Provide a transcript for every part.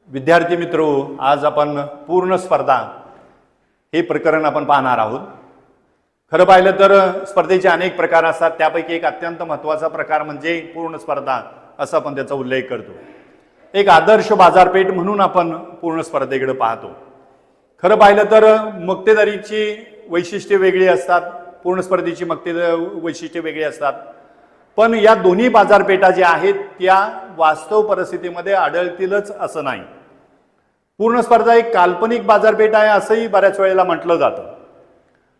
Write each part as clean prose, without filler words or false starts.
विद्यार्थी मित्रो, आज आपण पूर्ण स्पर्धा हे प्रकरण आपण पाहणार आहोत। खरं पाहिलं तर स्पर्धेचे अनेक प्रकार असतात, त्यापैकी एक अत्यंत महत्त्वाचा प्रकार म्हणजे पूर्ण स्पर्धा असा आपण त्याचा उल्लेख करतो। एक आदर्श बाजारपेठ म्हणून आपण पूर्ण स्पर्धेकडे पाहतो। खरं पाहिलं तर मक्तेदारीची वैशिष्ट्ये वेगळी असतात, पूर्ण स्पर्धेची वैशिष्ट्ये वेगळी असतात, पण या दोन्ही बाजारपेठा ज्या आहेत त्या वास्तव परिस्थितीमध्ये आढळतीलच असं नाही। पूर्ण स्पर्धा एक काल्पनिक बाजारपेठ आहे असंही बऱ्याच वेळेला म्हटलं जातं,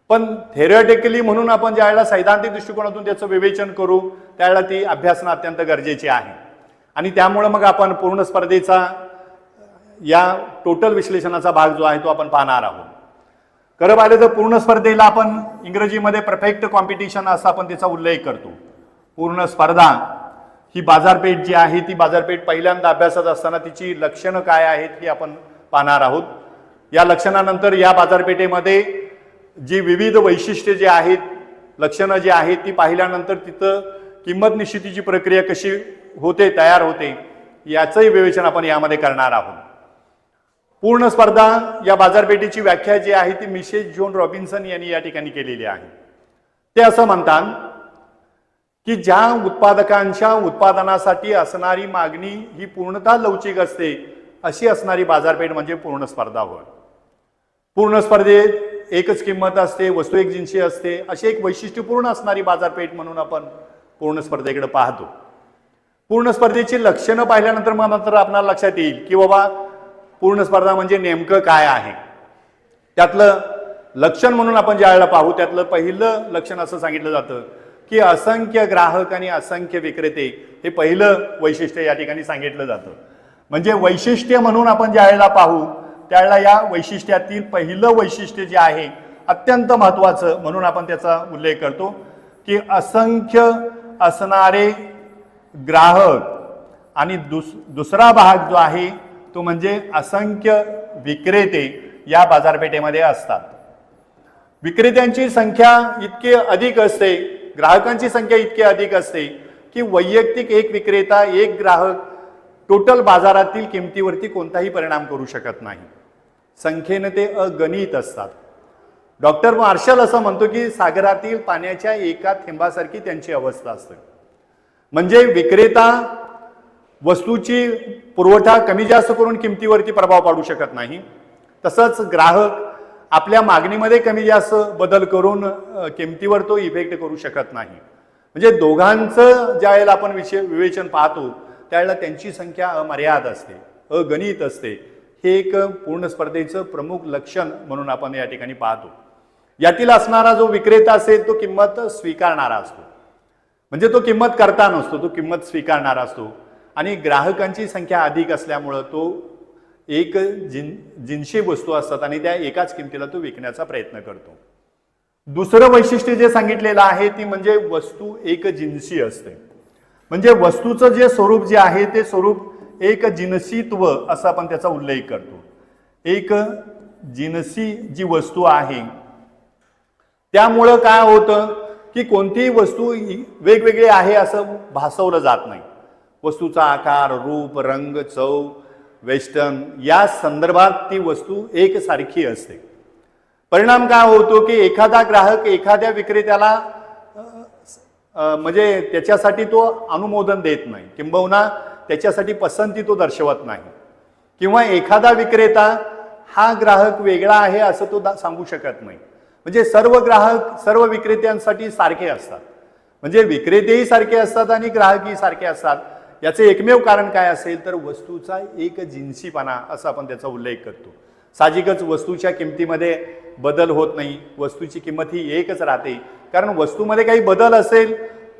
पण थेरिटिकली म्हणून आपण ज्यावेळेला सैद्धांतिक दृष्टिकोनातून त्याचं विवेचन करू त्यावेळेला ती अभ्यासणं अत्यंत गरजेची आहे। आणि त्यामुळे मग आपण पूर्ण स्पर्धेचा या टोटल विश्लेषणाचा भाग जो आहे तो आपण पाहणार आहोत। खरं पाहिलं तर पूर्ण स्पर्धेला आपण इंग्रजीमध्ये परफेक्ट कॉम्पिटिशन असा आपण त्याचा उल्लेख करतो। पूर्ण स्पर्धा ही बाजारपेठ जी आहे ती बाजारपेठ पहिल्यांदा अभ्यासात असताना तिची लक्षणं काय आहेत हे आपण पाहणार आहोत। या लक्षणानंतर या बाजारपेठेमध्ये जी विविध वैशिष्ट्ये जी आहेत, लक्षणं जी आहेत ती पाहिल्यानंतर तिथं किंमत निश्चितीची प्रक्रिया कशी होते, तयार होते, याचंही विवेचन आपण यामध्ये करणार आहोत। पूर्ण स्पर्धा या बाजारपेठेची व्याख्या जी आहे ती मिसेस जॉन रॉबिन्सन यांनी या ठिकाणी केलेली आहे। ते असं म्हणतात की ज्या उत्पादकांच्या उत्पादनासाठी असणारी मागणी ही पूर्णतः लवचिक असते अशी असणारी बाजारपेठ म्हणजे पूर्ण स्पर्धा होय। पूर्ण स्पर्धेत एकच किंमत असते, वस्तू एक जिनसी असते, अशी एक वैशिष्ट्यपूर्ण असणारी बाजारपेठ म्हणून आपण पूर्ण स्पर्धेकडे पाहतो। पूर्ण स्पर्धेची लक्षणं पाहिल्यानंतर मग मात्र आपल्याला लक्षात येईल की बाबा पूर्ण स्पर्धा म्हणजे नेमकं काय आहे। त्यातलं लक्षण म्हणून आपण ज्यावेळेला पाहू त्यातलं पहिलं लक्षण असं सांगितलं जातं की असंख्य ग्राहक आणि असंख्य विक्रेते हे पहिलं वैशिष्ट्य या ठिकाणी सांगितलं जातं। म्हणजे वैशिष्ट्य म्हणून आपण ज्यावेळेला पाहू त्यावेळेला या वैशिष्ट्यातील पहिलं वैशिष्ट्य जे आहे अत्यंत महत्त्वाचं म्हणून आपण त्याचा उल्लेख करतो की असंख्य असणारे ग्राहक आणि दुसरा भाग जो आहे तो म्हणजे असंख्य विक्रेते या बाजारपेठेमध्ये असतात। विक्रेत्यांची संख्या इतकी अधिक असते, ग्राहकांची संख्या इतकी अधिक असते की वैयक्तिक एक विक्रेता एक ग्राहक टोटल बाजारातील किमतीवरती कोणताही परिणाम करू शकत नाही। संख्येने ते अगणित असतात। डॉक्टर मार्शल असं म्हणतो की सागरातील पाण्याच्या एका थेंबासारखी त्यांची अवस्था असते। म्हणजे विक्रेता वस्तूची पुरवठा कमी जास्त करून किमतीवरती प्रभाव पाडू शकत नाही, तसंच ग्राहक आपल्या मागणीमध्ये कमी जास्त बदल करून किमतीवर तो इफेक्ट करू शकत नाही। म्हणजे दोघांचं ज्या वेळेला आपण विवेचन पाहतो त्यावेळेला त्यांची संख्या अमर्याद असते, अगणित असते। हे एक पूर्ण स्पर्धेचं प्रमुख लक्षण म्हणून आपण या ठिकाणी पाहतो। यातील असणारा जो विक्रेता असेल तो किंमत स्वीकारणारा असतो, म्हणजे तो किंमत करता नसतो, तो किंमत स्वीकारणारा असतो। आणि ग्राहकांची संख्या अधिक असल्यामुळं तो एक जिनसी वस्तू असतात आणि त्या एकाच किमतीला तो विकण्याचा प्रयत्न करतो। दुसरं वैशिष्ट्य जे सांगितलेलं आहे ती म्हणजे वस्तू एक जिनसी असते। म्हणजे वस्तूचं जे स्वरूप जे आहे ते स्वरूप एक जिनसीत्व असं आपण त्याचा उल्लेख करतो। एक जिनसी जी वस्तू आहे त्यामुळं काय होतं की कोणतीही वस्तू वेगवेगळी आहे असं भासवलं जात नाही। वस्तूचा आकार, रूप, रंग, चव, वेस्टर्न या संदर्भात ती वस्तू एक सारखी असते। परिणाम काय होतो की एखादा ग्राहक एखाद्या विक्रेत्याला म्हणजे त्याच्यासाठी तो अनुमोदन देत नाही, किंबहुना त्याच्यासाठी पसंती तो दर्शवत नाही, किंवा एखादा विक्रेता हा ग्राहक वेगळा आहे असं तो सांगू शकत नाही। म्हणजे सर्व ग्राहक सर्व विक्रेत्यांसाठी सारखे असतात, म्हणजे विक्रेतेही सारखे असतात आणि ग्राहकही सारखे असतात। याचे एकमेव कारण काय असेल तर वस्तूचा एक जिनसीपणा असा आपण त्याचा उल्लेख करतो। साहजिकच वस्तूच्या किमतीमध्ये बदल होत नाही, वस्तूची किंमत ही एकच राहते, कारण वस्तूमध्ये काही बदल असेल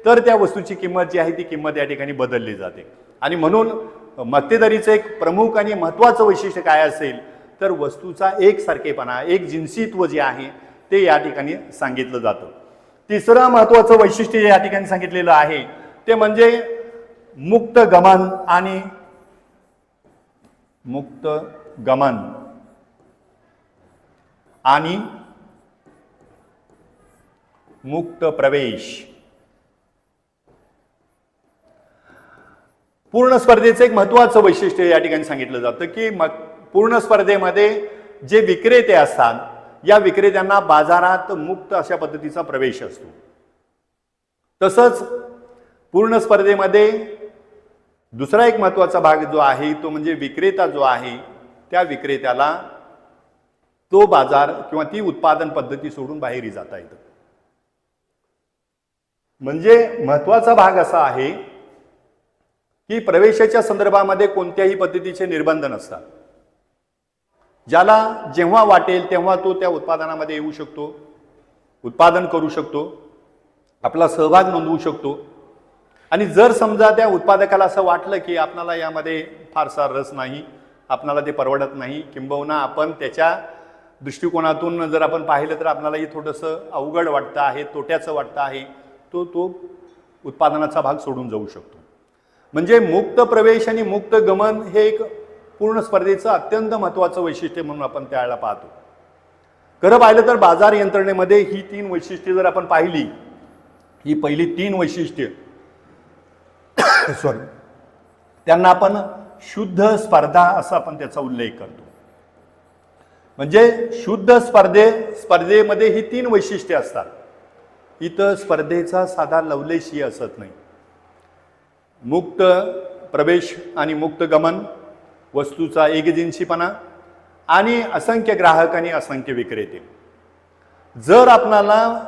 तर त्या वस्तूची किंमत जी आहे ती किंमत या ठिकाणी बदलली जाते। आणि म्हणून मक्तेदारीचं एक प्रमुख आणि महत्त्वाचं वैशिष्ट्य काय असेल तर वस्तूचा एकसारखेपणा, एक जिनसीत्व जे आहे ते या ठिकाणी सांगितलं जातं। तिसरं महत्त्वाचं वैशिष्ट्य या ठिकाणी सांगितलेलं आहे ते म्हणजे मुक्त गमन आणि मुक्त प्रवेश। पूर्ण स्पर्धेचं एक महत्त्वाचं वैशिष्ट्य या ठिकाणी सांगितलं जातं की पूर्ण स्पर्धेमध्ये जे विक्रेते असतात, या विक्रेत्यांना बाजारात मुक्त अशा पद्धतीचा प्रवेश असतो. तसंच पूर्ण स्पर्धेमध्ये दुसरा एक महत्त्वाचा भाग जो आहे तो म्हणजे विक्रेता जो आहे त्या विक्रेत्याला तो बाजार किंवा ती उत्पादन पद्धती सोडून बाहेर जाता येतं. म्हणजे महत्त्वाचा भाग असा आहे की प्रवेशाच्या संदर्भामध्ये कोणत्याही पद्धतीचे निर्बंध नसतात. ज्याला जेव्हा वाटेल तेव्हा तो त्या उत्पादनामध्ये येऊ शकतो, उत्पादन करू शकतो, आपला सहभाग नोंदवू शकतो. आणि जर समजा त्या उत्पादकाला असं वाटलं की आपल्याला यामध्ये फारसा रस नाही, आपल्याला ते परवडत नाही, किंबहुना आपण त्याच्या दृष्टिकोनातून जर आपण पाहिलं तर आपल्यालाही थोडंसं अवघड वाटतं आहे, तोट्याचं वाटतं आहे, तो उत्पादनाचा भाग सोडून जाऊ शकतो. म्हणजे मुक्त प्रवेश आणि मुक्त गमन हे एक पूर्ण स्पर्धेचं अत्यंत महत्त्वाचं वैशिष्ट्य म्हणून आपण त्यावेळेला पाहतो. खरं पाहिलं तर बाजार यंत्रणेमध्ये ही 3 वैशिष्ट्ये जर आपण पाहिली, ही पहिली 3 वैशिष्ट्ये सॉरी त्यांना आपण शुद्ध स्पर्धा असा आपण त्याचा उल्लेख करतो. म्हणजे शुद्ध स्पर्धेमध्ये ही 3 वैशिष्ट्ये असतात. इथं स्पर्धेचा साधा लवलेशी असत नाही. मुक्त प्रवेश आणि मुक्त गमन, वस्तूचा एकजिनसीपणा आणि असंख्य ग्राहक आणि असंख्य विक्रेते. जर आपणाला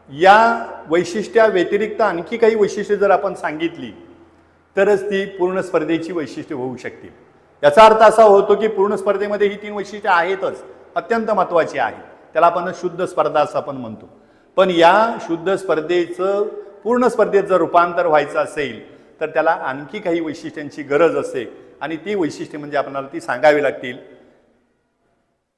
या वैशिष्ट्या व्यतिरिक्त आणखी काही वैशिष्ट्ये जर आपण सांगितली तरच ती पूर्ण स्पर्धेची वैशिष्ट्ये होऊ शकतील. याचा अर्थ असा होतो की पूर्ण स्पर्धेमध्ये ही 3 वैशिष्ट्ये आहेतच, अत्यंत महत्त्वाची आहेत. त्याला आपण शुद्ध स्पर्धा असं आपण म्हणतो. पण या शुद्ध स्पर्धेचं पूर्ण स्पर्धेत जर रूपांतर व्हायचं असेल तर त्याला आणखी काही वैशिष्ट्यांची गरज असते आणि ती वैशिष्ट्ये म्हणजे आपल्याला ती सांगावी लागतील.